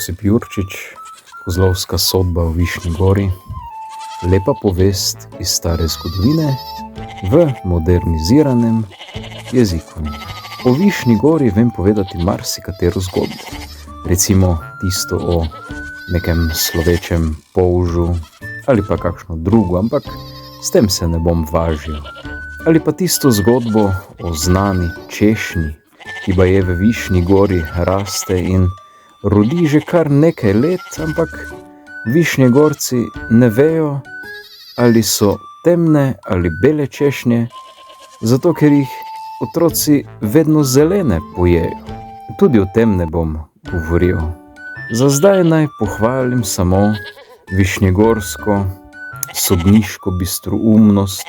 Josip Jurčič, Kozlovska sodba v Višnji gori, lepa povest iz stare zgodovine v moderniziranem jeziku. O Višnji gori vem povedati marsikatero zgodbo. Recimo tisto o nekem slovečem polžu ali pa kakšno drugo, ampak s tem se ne bom važil. Ali pa tisto zgodbo o znani češnji, ki baje v Višnji gori raste in rodi že kar nekaj let, ampak Višnjegorci ne vejo, ali so temne ali bele češnje, zato ker jih otroci vedno zelene pojejo. Tudi o tem ne bom govoril. Za zdaj naj pohvalim samo višnjegorsko sodniško bistroumnost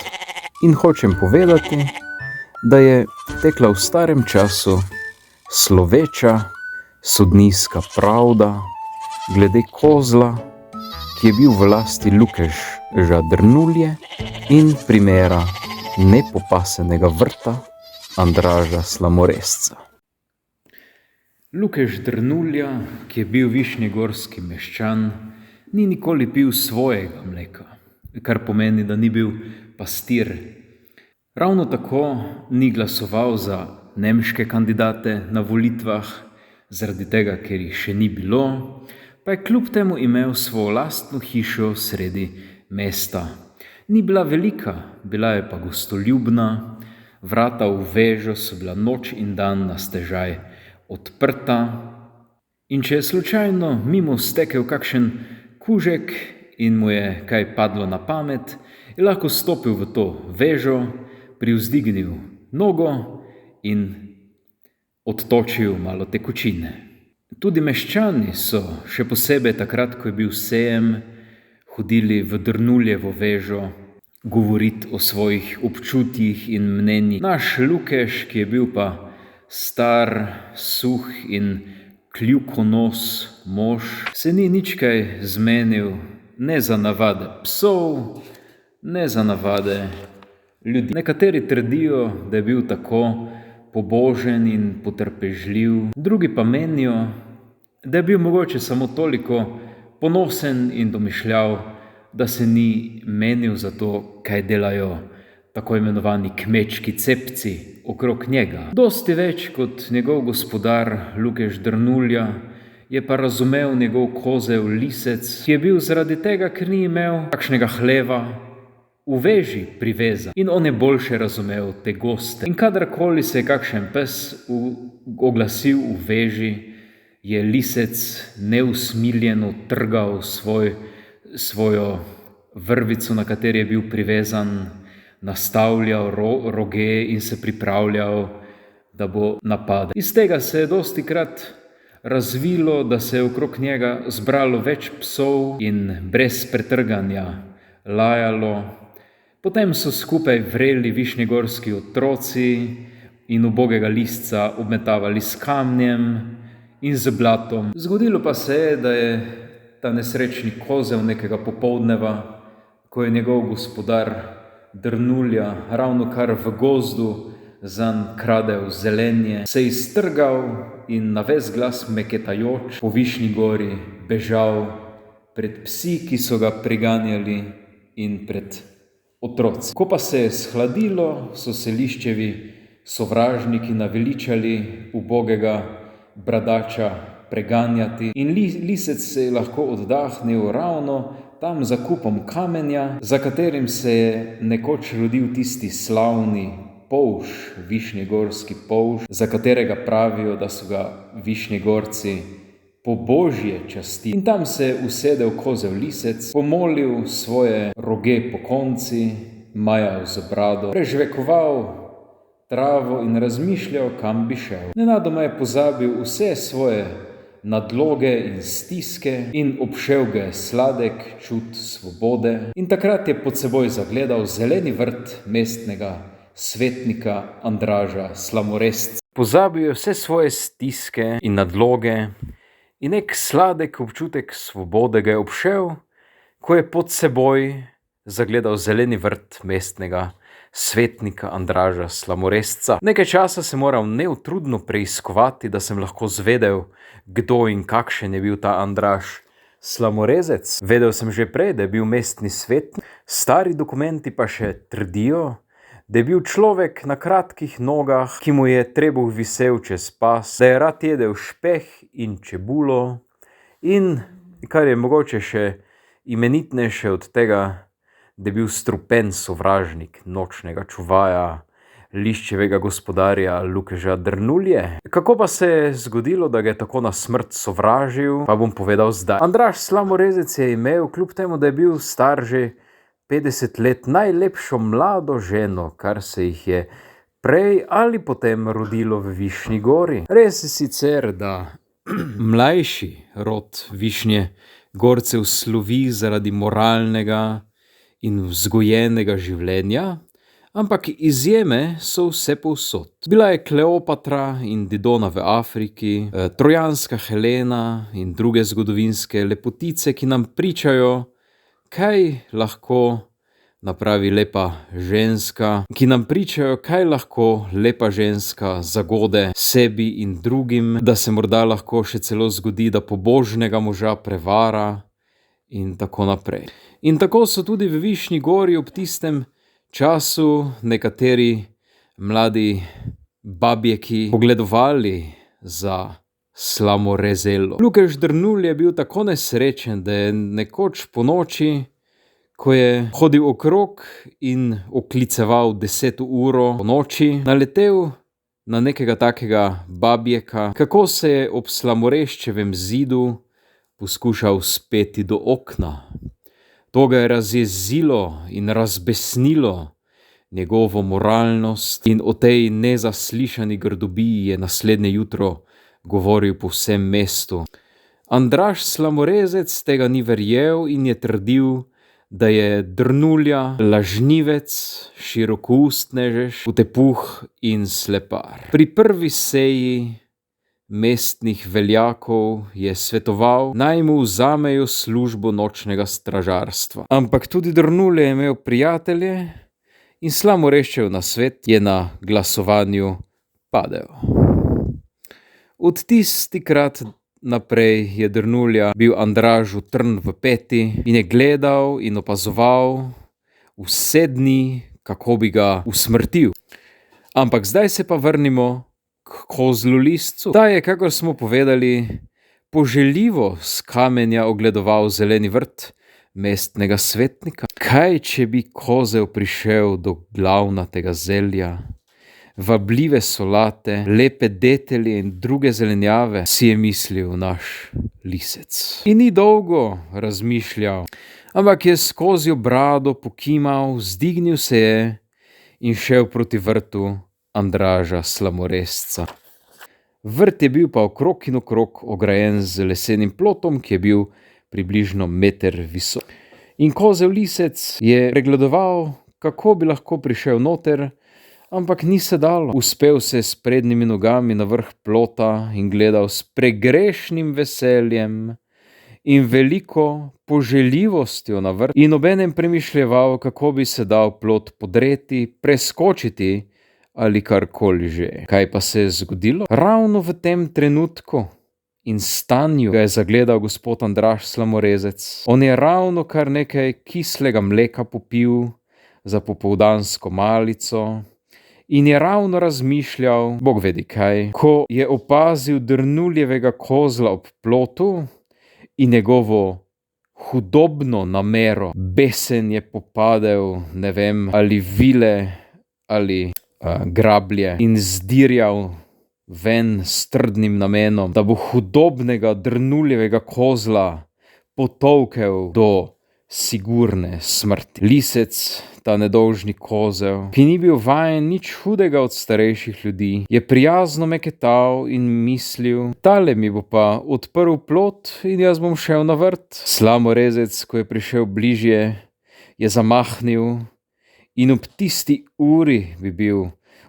in hočem povedati, da je tekla v starem času sloveča sodniška pravda glede kozla, ki je bil v lasti Lukeža Drnulje, in primera nepopasenega vrta Andraža Slamoresca. Lukež Drnulja, ki je bil višnjegorski meščan, ni nikoli pil svojega mleka, kar pomeni, da ni bil pastir. Ravno tako ni glasoval za nemške kandidate na volitvah, zaradi tega, ker jih še ni bilo, pa je kljub temu imel svojo lastno hišo sredi mesta. Ni bila velika, bila je pa gostoljubna, vrata v vežo so bila noč in dan na stežaj odprta, in če je slučajno mimo stekel kakšen kužek in mu je kaj padlo na pamet, je lahko stopil v to vežo, privzdignil nogo in odtočil malo tekočine. Tudi meščani so, še posebej takrat, ko je bil sejem, hodili v Drnuljevo vežo govoriti o svojih občutjih in mnenjih. Naš Lukež, ki je bil pa star, suh in kljukonos mož, se ni nič kaj zmenil ne za navade psov, ne za navade ljudi. Nekateri trdijo, da je bil tako pobožen in potrpežljiv, drugi pa menijo, da je bil mogoče samo toliko ponosen in domišljav, da se ni menil za to, kaj delajo tako imenovani kmečki cepci okrog njega. Dosti več kot njegov gospodar Lukež Drnulja je pa razumel njegov kozel Lisec, ki je bil zaradi tega, ker ni imel kakšnega hleva v veži privezan, in on je boljše razumel te goste. In kadarkoli se je kakšen pes oglasil v veži, je Lisec neusmiljeno trgal svojo vrvico, na kateri je bil privezan, nastavljal roge in se pripravljal, da bo napadel. Iz tega se je dostikrat razvilo, da se je okrog njega zbralo več psov in brez pretrganja lajalo. Potem so skupaj vreli višnjegorski otroci in ubogega Lisca obmetavali s kamnjem in z blatom. Zgodilo pa se je, da je ta nesrečni kozel nekega popoldneva, ko je njegov gospodar Drnulja ravnokar v gozdu zanj kradel zelenje, se iztrgal in na ves glas meketajoč po Višnji gori bežal pred psi, ki so ga priganjali, in pred otroci. Ko pa se je shladilo, so se Liščevi sovražniki naveličali ubogega bradača preganjati in Lisec se je lahko oddahnil ravno tam za kupom kamenja, za katerim se je nekoč rodil tisti slavni polž, višnjegorski polž, za katerega pravijo, da so ga Višnjegorci po božje časti. In tam se je usedel kozel Lisec, pomolil svoje roge po konci, majal z brado, prežvekoval travo in razmišljal, kam bi šel. Nenadoma je pozabil vse svoje nadloge in stiske in obšel ga je sladek čut svobode. In takrat je pod seboj zagledal zeleni vrt mestnega svetnika Andraža Slamoresca. Pozabil je vse svoje stiske in nadloge in nek sladek občutek svobode ga je obšel, ko je pod seboj zagledal zeleni vrt mestnega svetnika Andraža Slamoresca. Nekaj časa sem moral neutrudno preiskovati, da sem lahko zvedel, kdo in kakšen je bil ta Andraž Slamorezec. Vedel sem že prej, da je bil mestni svetnik, stari dokumenti pa še trdijo, da je bil človek na kratkih nogah, ki mu je trebuh visel čez pas, da je rad jedel špeh in čebulo in, kar je mogoče še imenitnejše od tega, da je bil strupen sovražnik nočnega čuvaja, Liščevega gospodarja Lukeža Drnulje. Kako pa se je zgodilo, da ga je tako na smrt sovražil, pa bom povedal zdaj. Andraž Slamorezec je imel, kljub temu, da je bil star že 50 let, najlepšo mlado ženo, kar se jih je prej ali potem rodilo v Višnji gori. Res je sicer, da mlajši rod Višnje gorcev slovi zaradi moralnega in vzgojenega življenja, ampak izjeme so vse povsod. Bila je Kleopatra in Didona v Afriki, trojanska Helena in druge zgodovinske lepotice, ki nam pričajo, kaj lahko napravi lepa ženska, ki nam pričajo, kaj lahko lepa ženska zagode sebi in drugim, da se morda lahko še celo zgodi, da pobožnega moža prevara in tako naprej. In tako so tudi v Višnji gori ob tistem času nekateri mladi babjeki pogledovali za Slamorezelo. Lukež Drnulj je bil tako nesrečen, da je nekoč po noči, ko je hodil okrog in okliceval 10. uro po noči, naletel na nekega takega babjeka, kako se je ob Slamoreščevem zidu poskušal speti do okna. To ga je razjezilo in razbesnilo njegovo moralnost in o tej nezaslišani grdobiji je naslednje jutro govoril po vsem mestu. Andraž Slamorezec tega ni verjel in je trdil, da je Drnulja lažnivec, širokoustnežež, utepuh in slepar. Pri prvi seji mestnih veljakov je svetoval, naj mu vzamejo službo nočnega stražarstva. Ampak tudi Drnulje je imel prijatelje in Slamoreščev nasvet je na glasovanju padel. Od tistikrat naprej je Drnulja bil Andražu trn v peti in je gledal in opazoval vse dni, kako bi ga usmrtil. Ampak zdaj se pa vrnimo k kozlu listcu. Ta je, kakor smo povedali, poželjivo s kamenja ogledoval zeleni vrt mestnega svetnika. Kaj, če bi kozel prišel do glavnatega zelja, vabljive solate, lepe detelje in druge zelenjave, si je mislil naš lisec. In ni dolgo razmišljal, ampak je skozi brado pokimal, vzdignil se je in šel proti vrtu Andraža Slamorezca. Vrt je bil pa okrog in okrog ograjen z lesenim plotom, ki je bil približno meter visok. In kozel lisec je pregledoval, kako bi lahko prišel noter, ampak ni se dalo. Uspel se s prednjimi nogami na vrh plota in gledal s pregrešnim veseljem in veliko poželjivostjo na vrt in obenem premišljeval, kako bi se dal plot podreti, preskočiti ali karkoli že. Kaj pa se je zgodilo? Ravno v tem trenutku in stanju ga je zagledal gospod Andraž Slamorezec. On je ravno kar nekaj kislega mleka popil za popoldansko malico in je ravno razmišljal, Bog vedi kaj, ko je opazil Drnuljevega kozla ob plotu in njegovo hudobno namero. Besen je popadel, ne vem, ali vile ali grablje in zdirjal ven s trdnim namenom, da bo hudobnega Drnuljevega kozla potolkel do sigurne smrti. Lisec, ta nedolžni kozel, ki ni bil vajen nič hudega od starejših ljudi, je prijazno meketal in mislil, tale mi bo pa odprl plot in jaz bom šel na vrt. Slamorezec, ko je prišel bližje, je zamahnil in ob tisti uri bi bil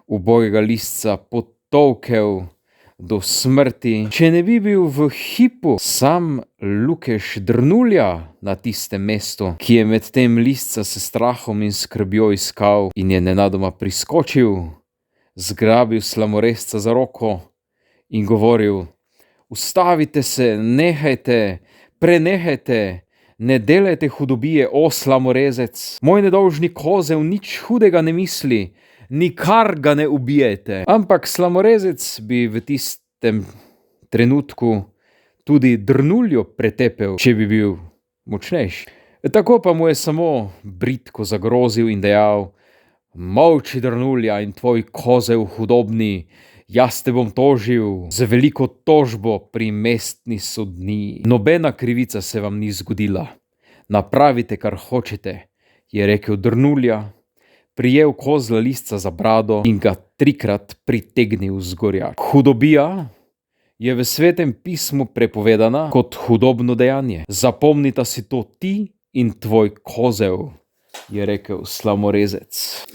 ubogega lisca potolkel do smrti, če ne bi bil v hipu sam Lukeš Drnulja na tistem mestu, ki je med tem listca se strahom in skrbjo iskal in je nenadoma priskočil, zgrabil slamorezca za roko in govoril: "Ustavite se, nehajte, prenehajte, ne delajte hudobije, o slamorezec. Moj nedolžni kozel nič hudega ne misli, nikar ga ne ubijajte." Ampak slamorezec bi v tistem trenutku tudi Drnuljo pretepel, če bi bil močnejši. Tako pa mu je samo bridko zagrozil in dejal: "Molči, Drnulja, in tvoj kozel hudobni, jaz te bom tožil z veliko tožbo pri mestni sodni. Nobena krivica se vam ni zgodila. Napravite, kar hočete," je rekel Drnulja, prijel kozla listca za brado in ga 3krat pritegnil zgorja. Hudobija je v Svetem pismu prepovedana kot hudobno dejanje. Zapomnita si to ti in tvoj kozel, je rekel slamorezec.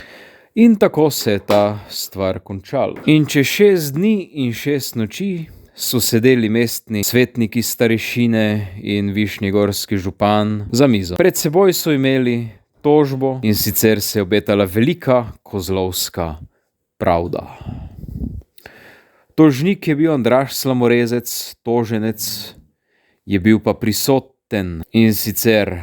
In tako se je ta stvar končala. In čez 6 dni in 6 noči so sedeli mestni svetniki, starešine in višnjegorski župan za mizo. Pred seboj so imeli tožbo, in sicer se je obetala velika kozlovska pravda. Tožnik je bil Andraž Slamorezec, toženec je bil pa prisoten, in sicer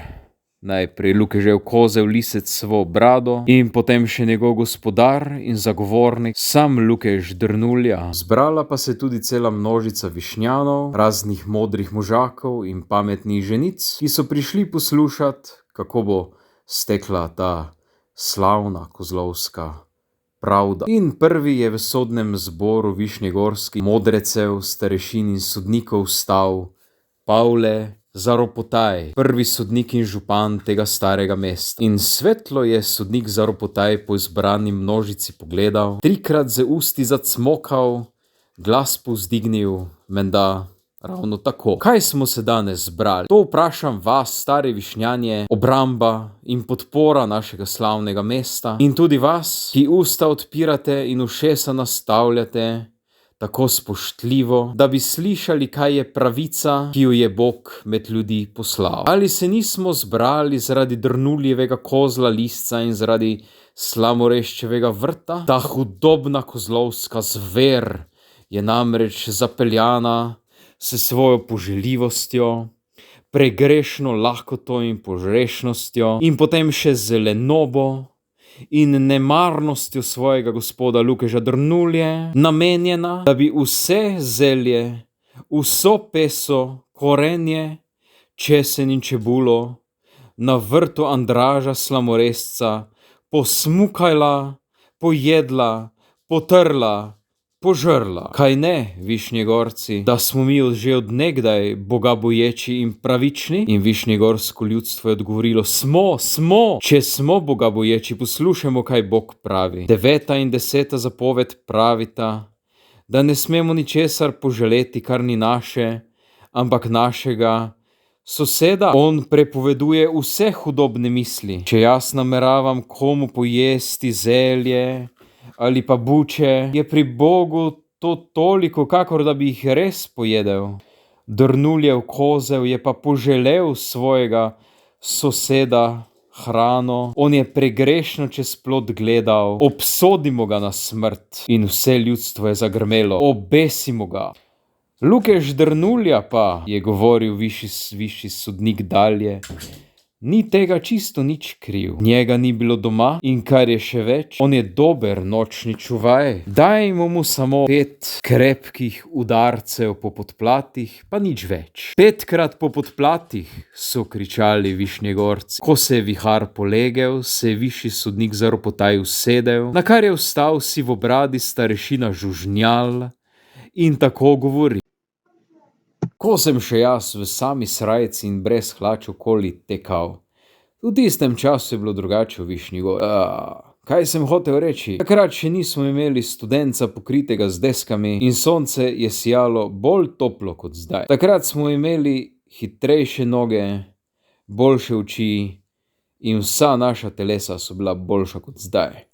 najprej Lukežev kozel lisec svojo brado in potem še njegov gospodar in zagovornik, sam Lukež Drnulja. Zbrala pa se tudi cela množica višnjanov, raznih modrih možakov in pametnih ženic, ki so prišli poslušati, kako bo stekla ta slavna kozlovska pravda. In prvi je v sodnem zboru višnjegorskih modrecev, starešin in sodnikov stal Pavle Zaropotaj, prvi sodnik in župan tega starega mesta. In svetlo je sodnik Zaropotaj po izbrani množici pogledal, 3krat z usti zacmokal, glas povzdignil, menda ravno tako: "Kaj smo se danes zbrali? To vprašam vas, stare višnjanje, obramba in podpora našega slavnega mesta, in tudi vas, ki usta odpirate in ušesa nastavljate tako spoštljivo, da bi slišali, kaj je pravica, ki jo je Bog med ljudi poslal. Ali se nismo zbrali zaradi Drnuljevega kozla lisca in zaradi Slamoreščevega vrta? Ta hudobna kozlovska zver je namreč zapeljana s svojo poželjivostjo, pregrešno lahkoto in požrešnostjo in potem še z lenobo in nemarnostjo svojega gospoda Lukeža Drnulje namenjena, da bi vse zelje, vso peso, korenje, česen in čebulo na vrtu Andraža Slamorezca posmukala, pojedla, potrla, požrla. Kaj ne, višnjegorci, da smo mi že od nekdaj bogaboječi in pravični? In višnjegorsko ljudstvo je odgovorilo: smo. Če smo bogaboječi, poslušajmo, kaj Bog pravi. 9. in 10. zapoved pravita, da ne smemo ničesar poželeti, kar ni naše, ampak našega soseda. On prepoveduje vse hudobne misli. Če jaz nameravam komu pojesti zelje ali pa buče, je pri Bogu to toliko, kakor da bi jih res pojedel. Drnuljev kozel je pa poželel svojega soseda hrano, on je pregrešno čez plot gledal, obsodimo ga na smrt. In vse ljudstvo je zagrmelo: obesimo ga. Lukež Drnulja pa, je govoril višji sodnik dalje, ni tega čisto nič kriv. Njega ni bilo doma in kar je še več, on je dober nočni čuvaj. Dajmo mu samo 5 krepkih udarcev po podplatih, pa nič več. 5krat po podplatih, so kričali višnjegorci. Ko se je vihar polegel, se je višji sodnik Zaropotaj usedel, na kar je vstal sivobradi starešina žužnjal in tako govori: "Ko sem še jaz v sami srajci in brez hlač okoli tekal, v tistem času je bilo drugače v Višnji Gori. Kaj sem hotel reči? Takrat še nismo imeli studenca pokritega z deskami in sonce je sijalo bolj toplo kot zdaj. Takrat smo imeli hitrejše noge, boljše oči in vsa naša telesa so bila boljša kot zdaj.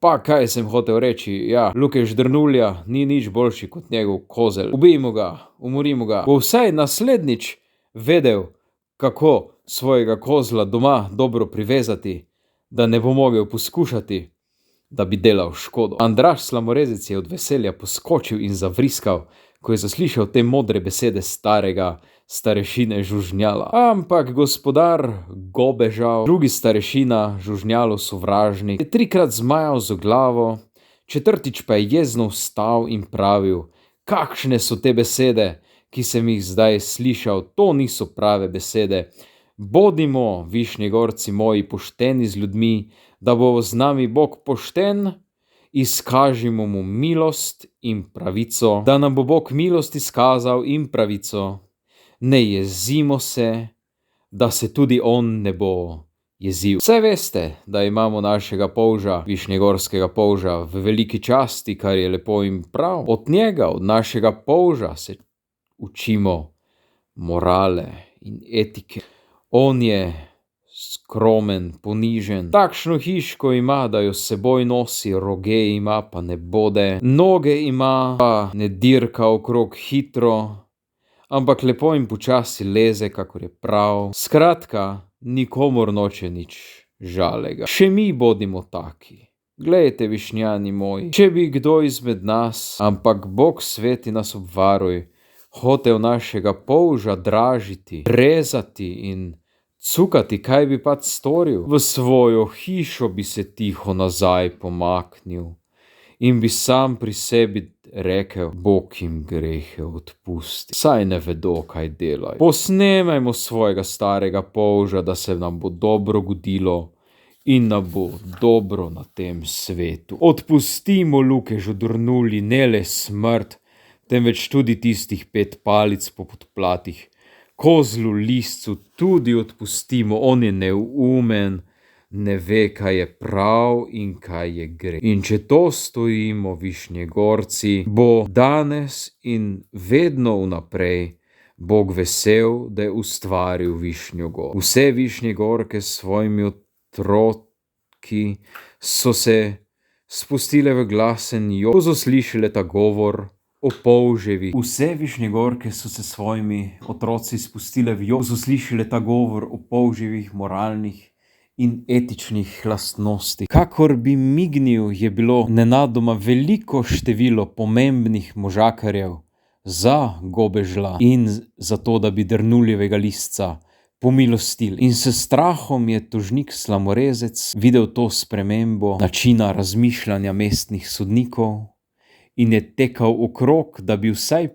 Pa kaj sem hotel reči, ja, Lukeš Drnulja ni nič boljši kot njegov kozel. Ubijmo ga, umorimo ga. Bo vsaj naslednjič vedel, kako svojega kozla doma dobro privezati, da ne bo mogel poskušati, da bi delal škodo. Andraž Slamorezec je od veselja poskočil in zavriskal, ko je zaslišal te modre besede starega starešine Žužnjala. Ampak gospodar Gobežal, drugi starešina, Žužnjalo sovražnik, je 3-krat zmajal z glavo, 4. pa je jezno vstal in pravil: kakšne so te besede, ki sem jih zdaj slišal, to niso prave besede. Bodimo, Višnjegorci moji, pošteni z ljudmi, da bo z nami Bog pošten, izkažimo mu milost in pravico, da nam bo Bog milost izkazal in pravico. Ne jezimo se, da se tudi on ne bo jezil. Vse veste, da imamo našega polža, višnjegorskega polža, v veliki časti, kar je lepo in prav. Od njega, od našega polža se učimo morale in etike. On je skromen, ponižen. Takšno hiško ima, da jo s seboj nosi, roge ima, pa ne bode, noge ima, pa ne dirka okrog hitro, ampak lepo in počasi leze, kakor je prav. Skratka, nikomur noče nič žalega. Še mi bodimo taki. Glejte, višnjani moji, če bi kdo izmed nas, ampak Bog sveti nas obvaruj, hotel našega polža dražiti, rezati in cukati, kaj bi pač storil? V svojo hišo bi se tiho nazaj pomaknil in bi sam pri sebi rekel: Bog jim grehe odpusti, saj ne vedo, kaj delajo. Posnemajmo svojega starega polža, da se nam bo dobro godilo in nam bo dobro na tem svetu. Odpustimo Lukežu Drnulji ne le smrt, temveč tudi tistih 5 palic po podplatih. Kozlu Liscu tudi odpustimo, on je neumen, ne ve, kaj je prav in kaj je greh. In če to stojimo, Višnjegorci, bo danes in vedno vnaprej Bog vesel, da je ustvaril Višnjo gor. Vse Višnjegorke s svojimi otroki so se spustile v glasen jok, ko so slišale ta govor o polževi. Vse Višnjegorke so se svojimi otroci spustile v jok, ko so slišale ta govor o polževih moralnih in etičnih lastnostih. Kakor bi mignil, je bilo nenadoma veliko število pomembnih možakarjev za Gobežla in za to, da bi Drnuljevega Lisca pomilostili. In s strahom je tožnik Slamorezec videl to spremembo načina razmišljanja mestnih sodnikov in je tekal okrog, da bi vsaj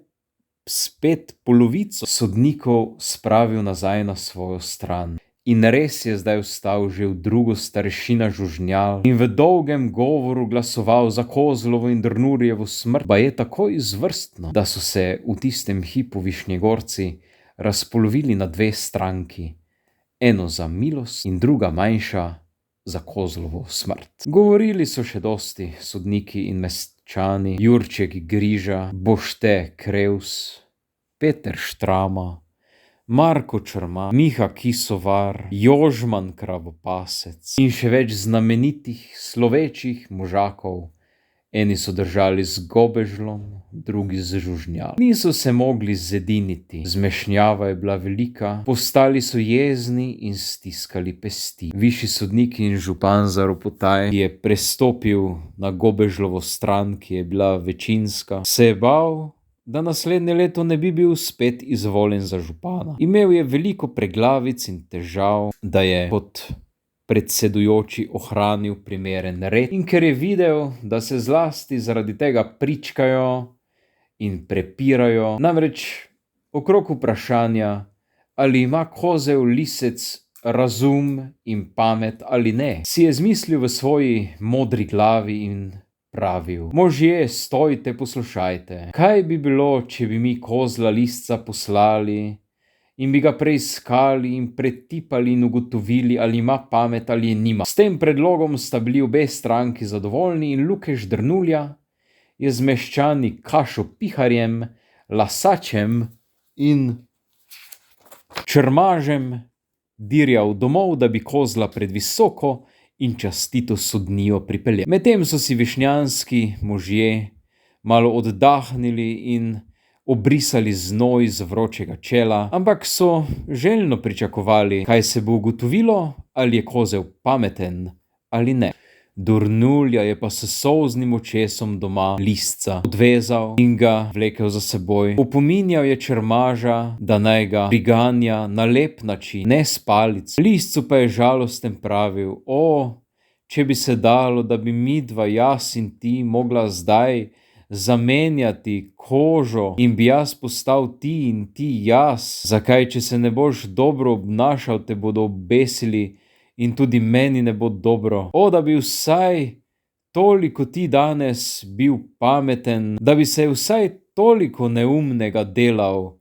spet polovico sodnikov spravil nazaj na svojo stran. In res je zdaj vstal že v drugo starešina Žužnjal in v dolgem govoru glasoval za Kozlovo in Drnuljevo smrt. Pa je tako izvrstno, da so se v tistem hipu Višnjegorci razpolovili na 2 stranki, eno za milost in druga manjša za Kozlovo smrt. Govorili so še dosti sodniki in meščani: Jurček Griža, Bošte Krevs, Peter Štrama, Marko Črma, Miha Kisovar, Jožman Kravopasec in še več znamenitih slovečih možakov. Eni so držali z Gobežlom, drugi z Žužnjalom. Niso se mogli zediniti, zmešnjava je bila velika, postali so jezni in stiskali pesti. Višji sodnik in župan Zaropotaj je prestopil na Gobežlovo stran, ki je bila večinska, se je bal, da naslednje leto ne bi bil spet izvoljen za župana. Imel je veliko preglavic in težav, da je kot predsedujoči ohranil primeren red. In ker je videl, da se zlasti zaradi tega pričkajo in prepirajo, namreč okrog vprašanja, ali ima kozel Lisec razum in pamet ali ne, si je zmislil v svoji modri glavi in pravil: možje, stojte, poslušajte. Kaj bi bilo, če bi mi kozla Lisca poslali in bi ga preiskali in pretipali in ugotovili, ali ima pamet ali je nima? S tem predlogom sta bili obe stranki zadovoljni in Lukeš Drnulja je z meščani Kašo Piharjem, Lasačem in Črmažem dirjal domov, da bi kozla pred visoko in častito sodnijo pripeljali. Medtem so si višnjanski možje malo oddahnili in obrisali znoj z vročega čela, ampak so željno pričakovali, kaj se bo ugotovilo, ali je kozel pameten ali ne. Drnulja je pa s solznim očesom doma listca odvezal in ga vlekel za seboj. Opominjal je Čermaža, da naj ga priganja na lep način, ne s palico. Listcu pa je žalosten pravil: če bi se dalo, da bi midva, jaz in ti, mogla zdaj zamenjati kožo in bi jaz postal ti in ti jaz. Zakaj, če se ne boš dobro obnašal, te bodo obesili in tudi meni ne bo dobro. Da bi vsaj toliko ti danes bil pameten, da bi se vsaj toliko neumnega delal,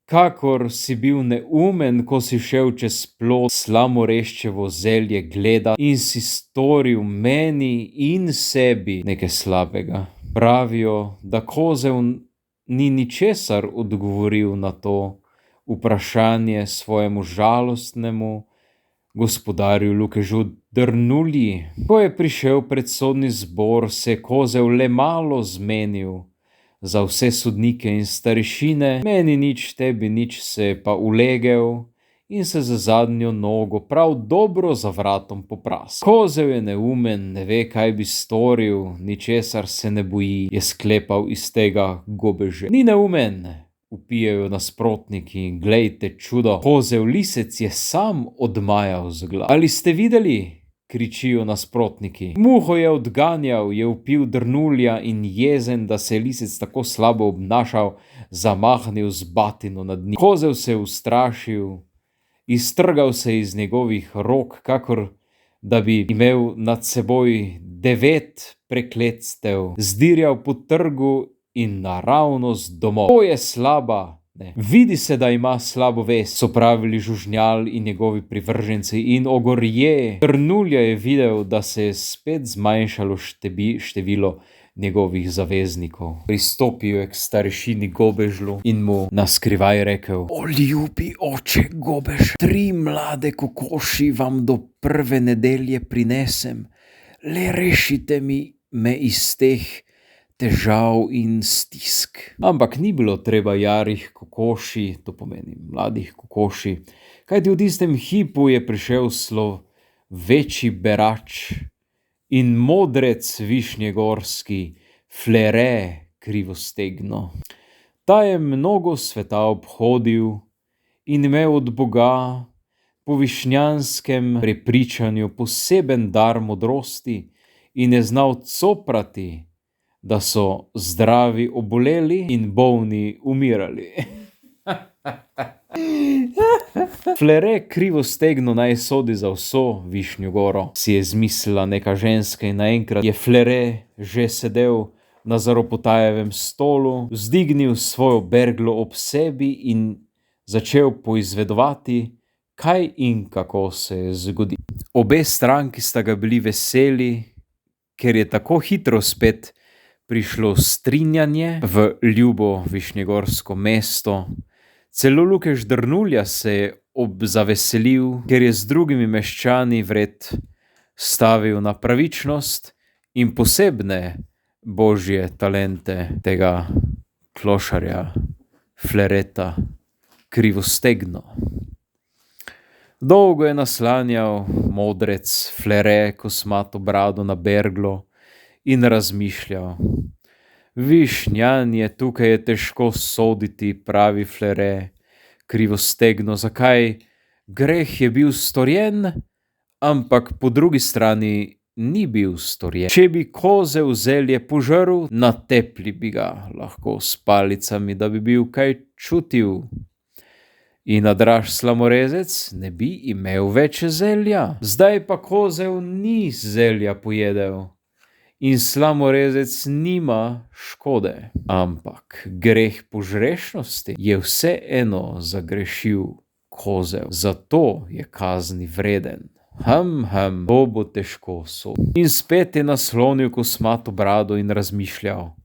kakor si bil neumen, ko si šel čez plot slamoreščevo zelje gleda in si storil meni in sebi nekaj slabega. Pravijo, da kozel ni ničesar odgovoril na to vprašanje svojemu žalostnemu gospodarju Lukežu Drnulji. Ko je prišel pred sodni zbor, se je kozel le malo zmenil za vse sodnike in starešine. Meni nič, tebi nič, se je pa ulegel in se za zadnjo nogo prav dobro za vratom popraskal. Kozel je neumen, ne ve, kaj bi storil, ničesar se ne boji, je sklepal iz tega gobeže. Ni neumen, vpijejo nasprotniki, in glejte čudo, kozel lisec je sam odmajal z glavo. Ali ste videli? Kričijo nasprotniki. Muho je odganjal, je vpil Drnulja in jezen, da se je lisec tako slabo obnašal, zamahnil z batino nad njim. Kozel se je ustrašil, iztrgal se iz njegovih rok, kakor da bi imel nad seboj 9 prekletstev, zdirjal po trgu in naravnost domov. To je slaba. Ne. Vidi se, da ima slabo vest, so pravili žužnjal in njegovi privrženci, in ogorje. Drnulja je videl, da se je spet zmanjšalo število njegovih zaveznikov. Pristopil je k starešini Gobežlu in mu naskrivaj rekel: ljubi oče Gobež, 3 mlade kokoši vam do prve nedelje prinesem. Le rešite me iz teh težav in stisk. Ampak ni bilo treba jarih kokoši, to pomeni mladih kokoši, kajti v tistem hipu je prišel večji berač in modrec višnjegorski, Flere krivostegno. Ta je mnogo sveta obhodil in imel od Boga po višnjanskem prepričanju poseben dar modrosti in je znal coprati, da so zdravi oboleli in bolni umirali. Flere krivostegno naj sodi za vso Višnjo goro, si je zmislila neka ženska, in naenkrat je Flere že sedel na Zaropotajevem stolu, vzdignil svojo berglo ob sebi in začel poizvedovati, kaj in kako se je zgodilo. Obe stranki sta ga bili veseli, ker je tako hitro spet prišlo strinjanje v ljubo višnjegorsko mesto. Celo Lukež Drnulja se je obzaveselil, ker je z drugimi meščani vred stavil na pravičnost in posebne božje talente tega klošarja Flereta krivostegno. Dolgo je naslanjal modrec Flere kosmato brado na berglo in razmišljal. Višnjanje, tukaj je težko soditi, pravi Flere krivostegno, zakaj greh je bil storjen, ampak po drugi strani ni bil storjen. Če bi kozel zelje požrl, natepli bi ga lahko s palicami, da bi bil kaj čutil. In nadraž slamorezec ne bi imel več zelja. Zdaj pa kozel ni zelja pojedel in slamorezec nima škode. Ampak greh požrešnosti je vseeno zagrešil kozel, zato je kazni vreden. To bo težko soditi. In spet je naslonil kosmato brado in razmišljal.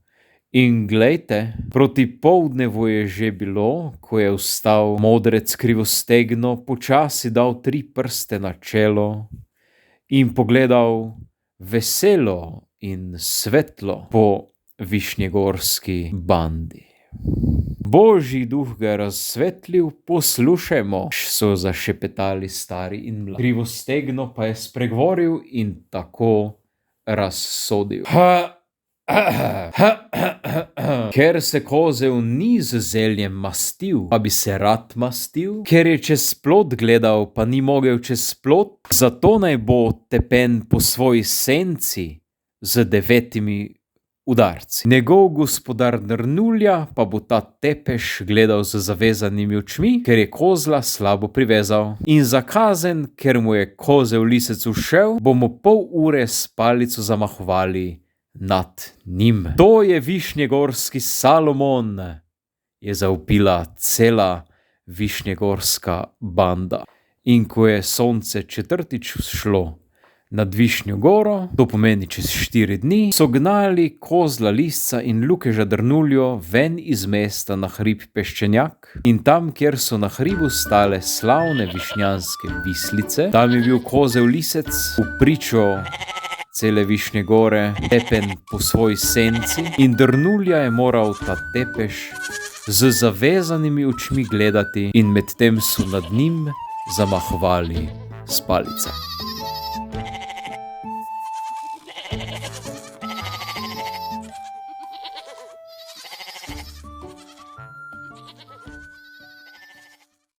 In glejte, proti poldnevu je že bilo, ko je vstal modrec krivostegno, počasi dal 3 prste na čelo in pogledal veselo in svetlo po višnjegorski bandi. Božji duh ga je razsvetlil, poslušajmo, so zašepetali stari in mladi. Krivostegno pa je spregovoril in tako razsodil. Ker se kozel ni z zeljem mastil, pa bi se rad mastil, ker je čez plot gledal, pa ni mogel čez plot, zato naj bo tepen po svoji senci z 9 udarci. Njegov gospodar Drnulja pa bo ta tepeš gledal z zavezanimi očmi, ker je kozla slabo privezal. In za kazen, ker mu je kozel lisec ušel, bomo pol ure s palico zamahovali nad njim. To je višnjegorski Salomon, je zavpila cela višnjegorska banda. In ko je sonce 4. vzšlo nad Višnjo goro, to pomeni čez 4 dni, so gnali kozla lisca in Lukeža Drnuljo ven iz mesta na hrib Peščenjak, in tam, kjer so na hribu stale slavne višnjanske vislice, tam je bil kozel lisec v pričo cele Višnje gore, tepen po svoji senci, in Drnulja je moral ta tepeš z zavezanimi očmi gledati, in medtem so nad njim zamahovali s palicami.